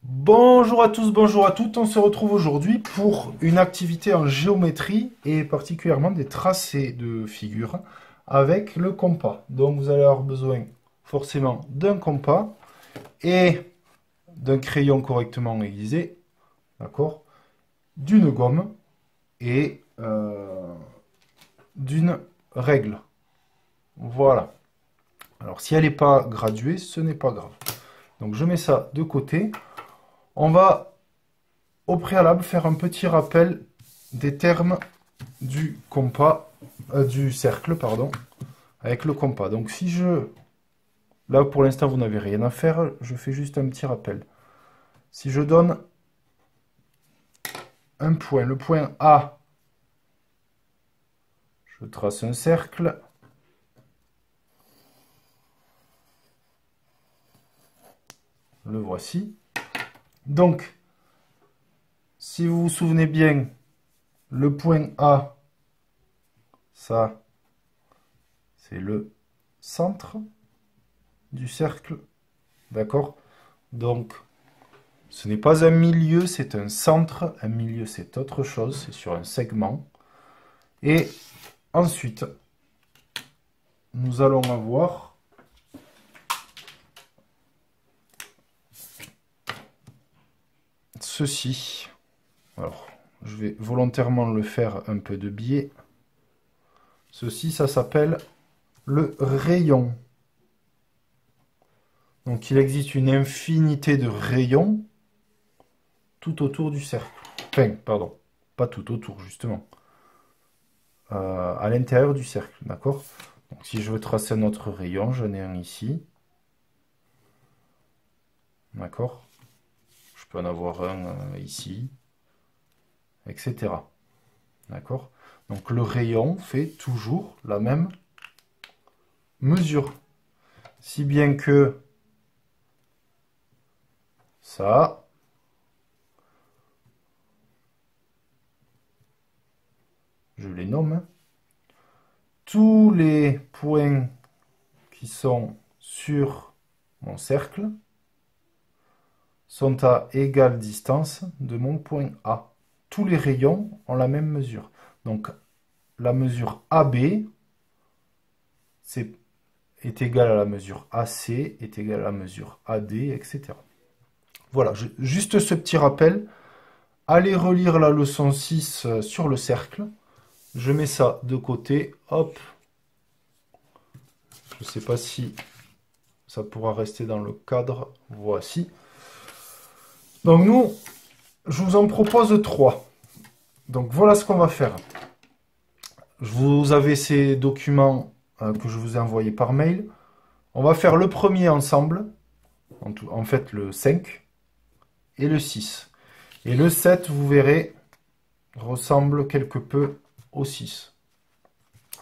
Bonjour à tous, bonjour à toutes. On se retrouve aujourd'hui pour une activité en géométrie et particulièrement des tracés de figures avec le compas. Donc vous allez avoir besoin forcément d'un compas et d'un crayon correctement aiguisé, d'accord, d'une gomme et d'une règle. Voilà. Alors si elle n'est pas graduée, ce n'est pas grave. Donc je mets ça de côté. On va au préalable faire un petit rappel des termes du compas, du cercle, pardon, avec le compas. Donc si je... Là pour l'instant vous n'avez rien à faire, je fais juste un petit rappel. Si je donne un point, le point A, je trace un cercle. Le voici. Donc, si vous vous souvenez bien, le point A, ça, c'est le centre du cercle. D'accord? Donc, ce n'est pas un milieu, c'est un centre. Un milieu, c'est autre chose, c'est sur un segment. Et ensuite, nous allons avoir ceci. Alors, je vais volontairement le faire un peu de biais. Ceci, ça s'appelle le rayon. Donc, il existe une infinité de rayons tout autour du cercle. Enfin, pardon, pas tout autour, justement. À l'intérieur du cercle, d'accord? Donc, si je veux tracer un autre rayon, j'en ai un ici. D'accord? Je peux en avoir un ici, etc. D'accord? Donc, le rayon fait toujours la même mesure. Si bien que ça, je les nomme, tous les points qui sont sur mon cercle sont à égale distance de mon point A. Tous les rayons ont la même mesure. Donc, la mesure AB est égale à la mesure AC, est égale à la mesure AD, etc. Voilà, juste ce petit rappel. Allez relire la leçon 6 sur le cercle. Je mets ça de côté. Hop. Je ne sais pas si ça pourra rester dans le cadre. Voici. Donc nous, je vous en propose 3. Donc voilà ce qu'on va faire. Vous avez ces documents que je vous ai envoyés par mail. On va faire le premier ensemble. En fait, le 5 et le 6. Et le 7, vous verrez, ressemble quelque peu au 6.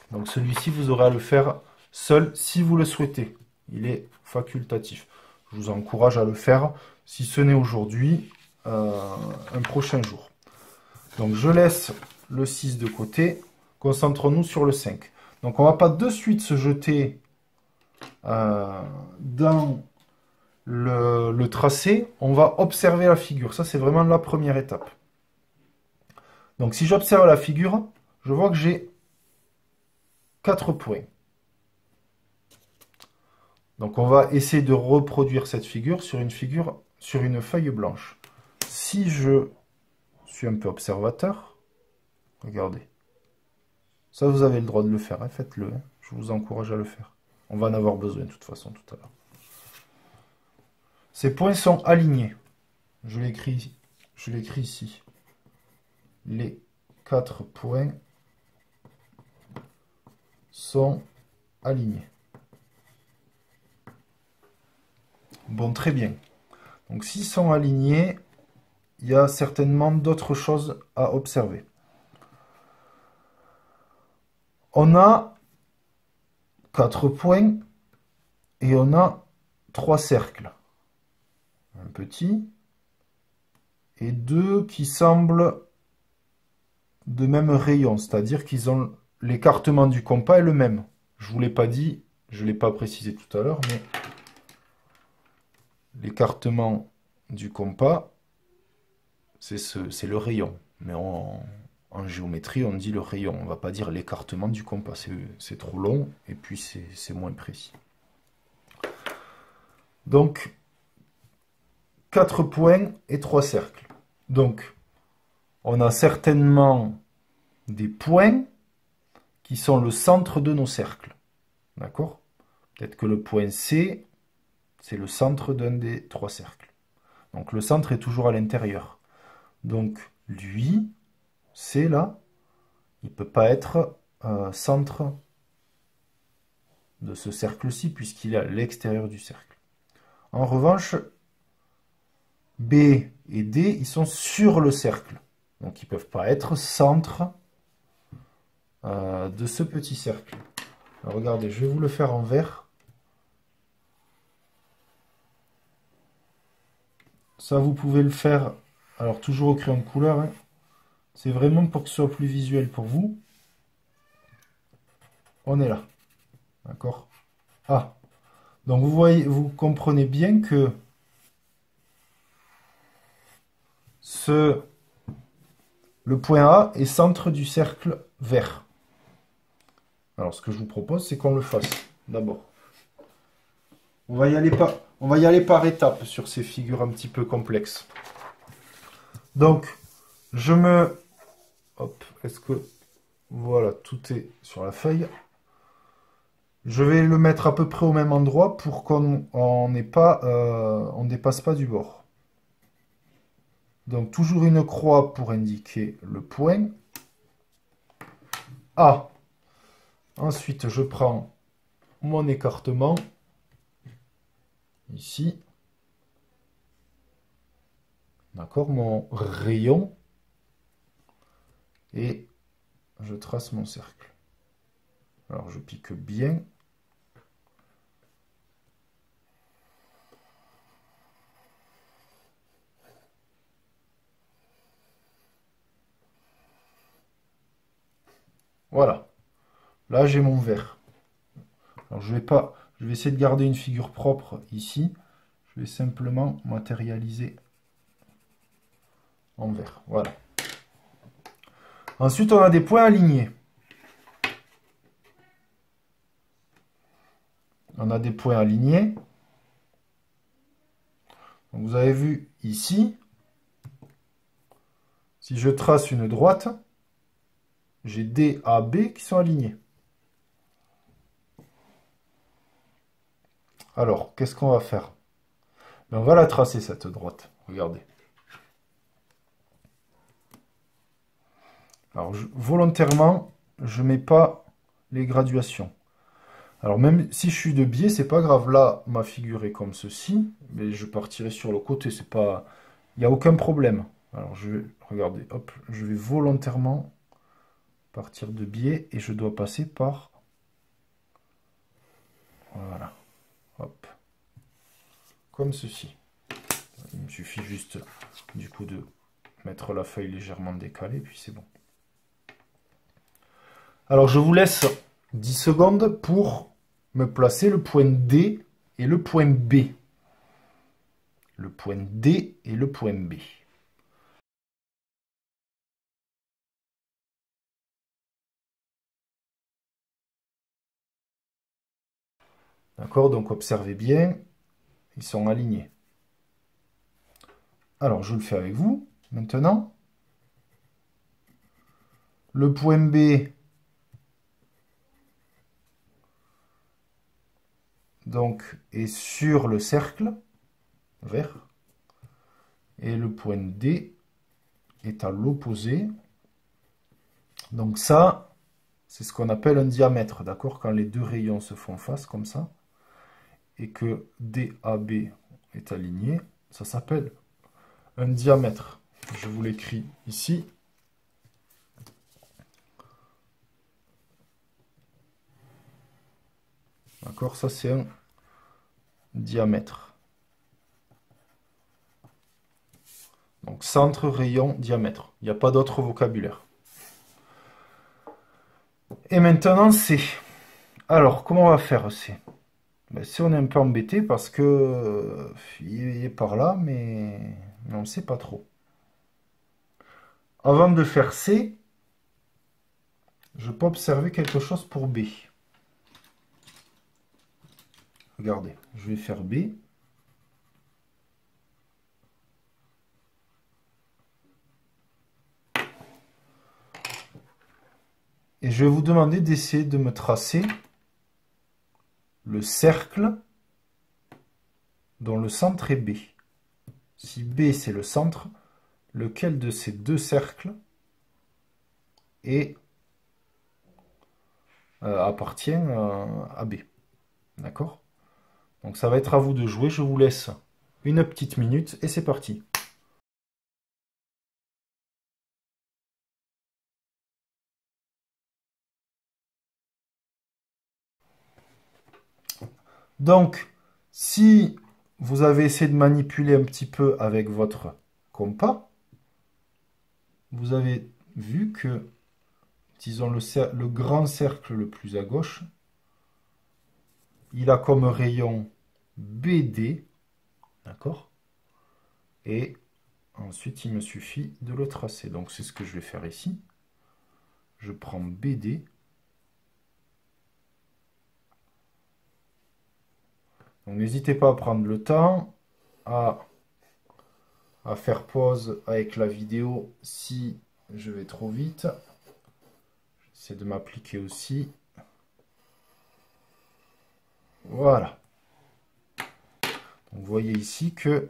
Donc celui-ci, vous aurez à le faire seul si vous le souhaitez. Il est facultatif. Je vous encourage à le faire, si ce n'est aujourd'hui, un prochain jour. Donc je laisse le 6 de côté. Concentrons-nous sur le 5. Donc on ne va pas de suite se jeter dans le tracé. On va observer la figure. Ça, c'est vraiment la première étape. Donc si j'observe la figure, je vois que j'ai 4 points. Donc on va essayer de reproduire cette figure sur une feuille blanche. Si je suis un peu observateur, regardez. Ça, vous avez le droit de le faire, hein, faites-le. Hein. Je vous encourage à le faire. On va en avoir besoin de toute façon tout à l'heure. Ces points sont alignés. Je l'écris ici. Les 4 points sont alignés. Bon, très bien. Donc, s'ils sont alignés, il y a certainement d'autres choses à observer. On a 4 points et on a 3 cercles. Un petit et 2 qui semblent de même rayon, c'est-à-dire qu'ils ont l'écartement du compas est le même. Je ne vous l'ai pas dit, je ne l'ai pas précisé tout à l'heure, mais l'écartement du compas, c'est le rayon. Mais en géométrie, on dit le rayon. On ne va pas dire l'écartement du compas. C'est trop long et puis c'est moins précis. Donc, 4 points et 3 cercles. Donc, on a certainement des points qui sont le centre de nos cercles. D'accord? Peut-être que le point C, c'est le centre d'un des 3 cercles. Donc, le centre est toujours à l'intérieur. Donc, lui, C là, il ne peut pas être centre de ce cercle-ci puisqu'il est à l'extérieur du cercle. En revanche, B et D, ils sont sur le cercle. Donc, ils ne peuvent pas être centre de ce petit cercle. Alors, regardez, je vais vous le faire en vert. Ça, vous pouvez le faire, alors toujours au crayon de couleur. Hein. C'est vraiment pour que ce soit plus visuel pour vous. On est là. D'accord? Ah. Donc, vous voyez, vous comprenez bien que le point A est centre du cercle vert. Alors, ce que je vous propose, c'est qu'on le fasse d'abord. On va y aller par étapes sur ces figures un petit peu complexes. Donc, je me... Hop, est-ce que... Voilà, tout est sur la feuille. Je vais le mettre à peu près au même endroit pour qu'on ne dépasse pas du bord. Donc, toujours une croix pour indiquer le point A. Ensuite, je prends mon écartement, ici. D'accord, mon rayon. Et je trace mon cercle. Alors, je pique bien. Voilà. Là, j'ai mon vert. Alors, je vais essayer de garder une figure propre ici. Je vais simplement matérialiser en vert. Voilà. Ensuite, on a des points alignés. On a des points alignés. Donc, vous avez vu ici, si je trace une droite, j'ai D, A, B qui sont alignés. Alors, qu'est-ce qu'on va faire? On va la tracer, cette droite. Regardez. Alors, volontairement, je ne mets pas les graduations. Alors, même si je suis de biais, c'est pas grave. Là, ma figure est comme ceci, mais je partirai sur le côté. C'est pas... Il n'y a aucun problème. Alors, je vais... Regardez, hop, je vais volontairement partir de biais et je dois passer par... Voilà. Hop. Comme ceci. Il me suffit juste, du coup, de mettre la feuille légèrement décalée, puis c'est bon. Alors, je vous laisse 10 secondes pour me placer le point D et le point B. Le point D et le point B. D'accord? Donc, observez bien, ils sont alignés. Alors, je le fais avec vous, maintenant. Le point B... donc, est sur le cercle vert. Et le point D est à l'opposé. Donc ça, c'est ce qu'on appelle un diamètre, d'accord? Quand les deux rayons se font face, comme ça, et que DAB est aligné, ça s'appelle un diamètre. Je vous l'écris ici. D'accord? Ça, c'est un diamètre. Donc, centre, rayon, diamètre. Il n'y a pas d'autre vocabulaire. Et maintenant, C. Alors, comment on va faire C? Ben, si on est un peu embêté parce que il est par là, mais on ne sait pas trop. Avant de faire C, je peux observer quelque chose pour B. Regardez, je vais faire B. Et je vais vous demander d'essayer de me tracer le cercle dont le centre est B. Si B c'est le centre, lequel de ces deux cercles appartient à B. D'accord? Donc ça va être à vous de jouer. Je vous laisse une petite minute et c'est parti. Donc, si vous avez essayé de manipuler un petit peu avec votre compas, vous avez vu que, disons, le grand cercle le plus à gauche, il a comme rayon BD, d'accord? Et ensuite, il me suffit de le tracer. Donc, c'est ce que je vais faire ici. Je prends BD. Donc, n'hésitez pas à prendre le temps, à faire pause avec la vidéo si je vais trop vite. J'essaie de m'appliquer aussi. Voilà. Donc, vous voyez ici que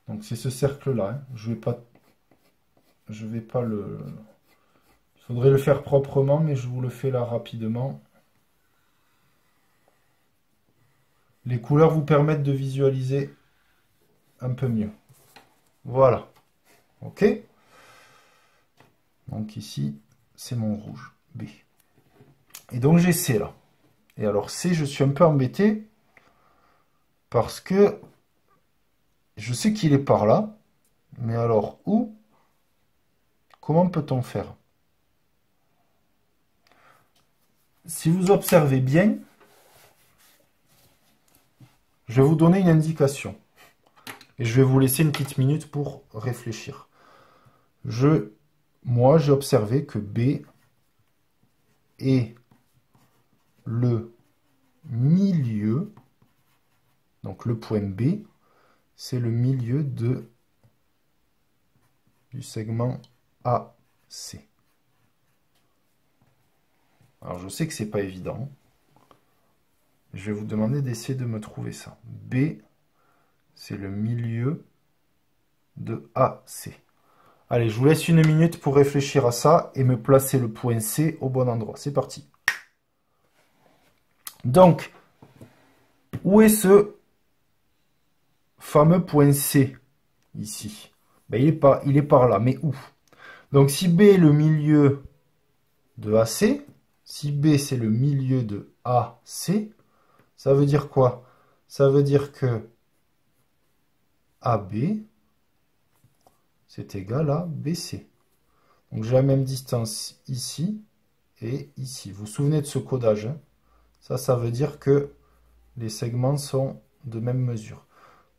donc c'est ce cercle-là. Hein. Je vais pas le. Il faudrait le faire proprement, mais je vous le fais là rapidement. Les couleurs vous permettent de visualiser un peu mieux. Voilà. OK? Donc ici, c'est mon rouge, B. Et donc j'ai C là. Et alors C, je suis un peu embêté parce que je sais qu'il est par là. Mais alors où? Comment peut-on faire? Si vous observez bien, je vais vous donner une indication. Et je vais vous laisser une petite minute pour réfléchir. Moi, j'ai observé que B est le milieu, donc le point B, c'est le milieu du segment AC. Alors, je sais que c'est pas évident. Je vais vous demander d'essayer de me trouver ça. B, c'est le milieu de AC. Allez, je vous laisse une minute pour réfléchir à ça et me placer le point C au bon endroit. C'est parti. Donc, où est ce fameux point C ici? Ben, il est par là, mais où? Donc, si B est le milieu de AC, si B c'est le milieu de AC, ça veut dire quoi? Ça veut dire que AB, c'est égal à BC. Donc j'ai la même distance ici et ici. Vous vous souvenez de ce codage, hein? Ça veut dire que les segments sont de même mesure.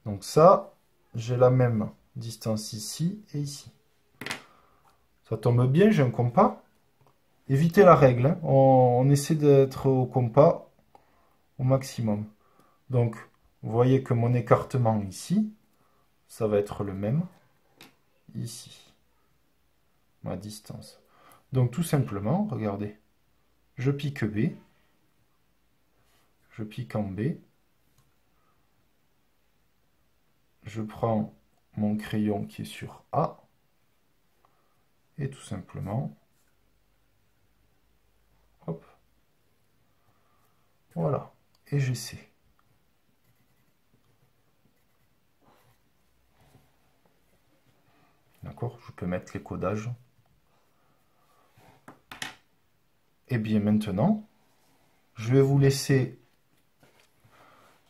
Donc ça, j'ai la même distance ici et ici. Ça tombe bien, j'ai un compas. Évitez la règle, hein? On essaie d'être au compas au maximum. Donc, vous voyez que mon écartement ici, ça va être le même ici. Ma distance. Donc, tout simplement, regardez, je pique B, je pique en B, je prends mon crayon qui est sur A, et tout simplement, hop, voilà, et j'essaie. D'accord? Je peux mettre les codages. Et bien maintenant, je vais vous laisser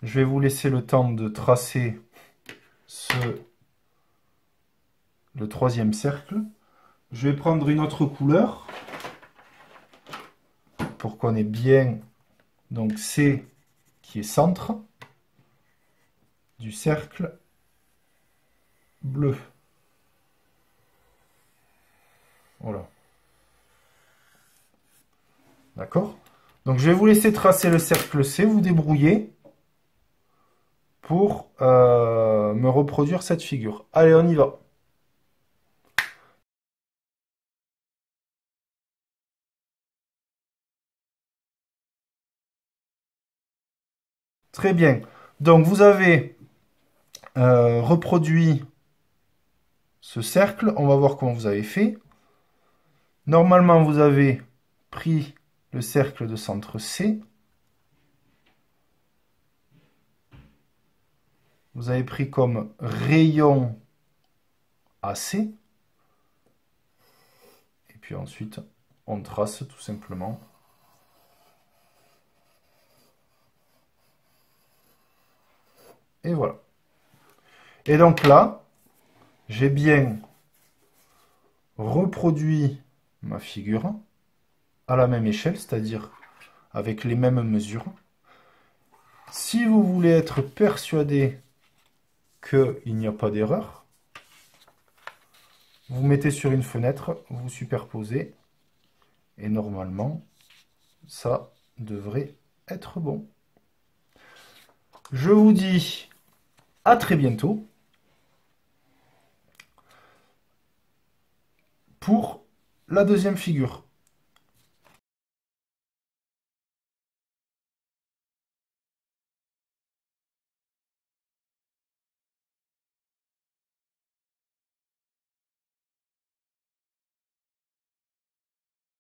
le temps de tracer le troisième cercle. Je vais prendre une autre couleur pour qu'on ait bien donc C qui est centre du cercle bleu. Voilà. D'accord? Donc je vais vous laisser tracer le cercle C, vous débrouiller pour me reproduire cette figure. Allez, on y va. Très bien. Donc vous avez reproduit ce cercle. On va voir comment vous avez fait. Normalement, vous avez pris le cercle de centre C. Vous avez pris comme rayon AC. Et puis ensuite, on trace tout simplement. Et voilà. Et donc là, j'ai bien reproduit ma figure à la même échelle, c'est-à-dire avec les mêmes mesures. Si vous voulez être persuadé qu'il n'y a pas d'erreur, vous mettez sur une fenêtre, vous superposez, et normalement, ça devrait être bon. Je vous dis à très bientôt pour la deuxième figure.